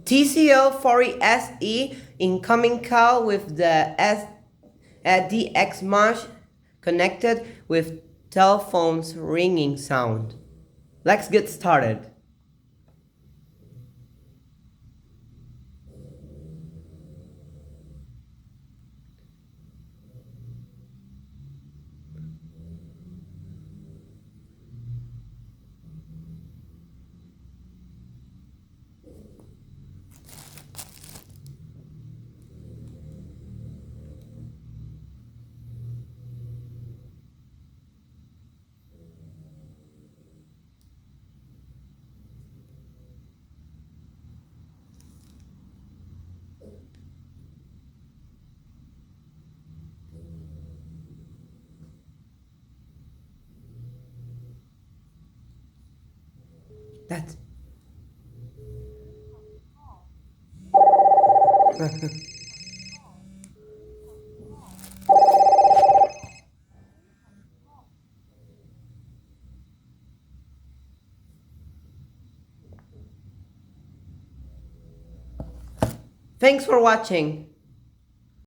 TCL40SE incoming call with the DX Mush connected with telephone's ringing sound. Let's get started. That's Thanks for watching.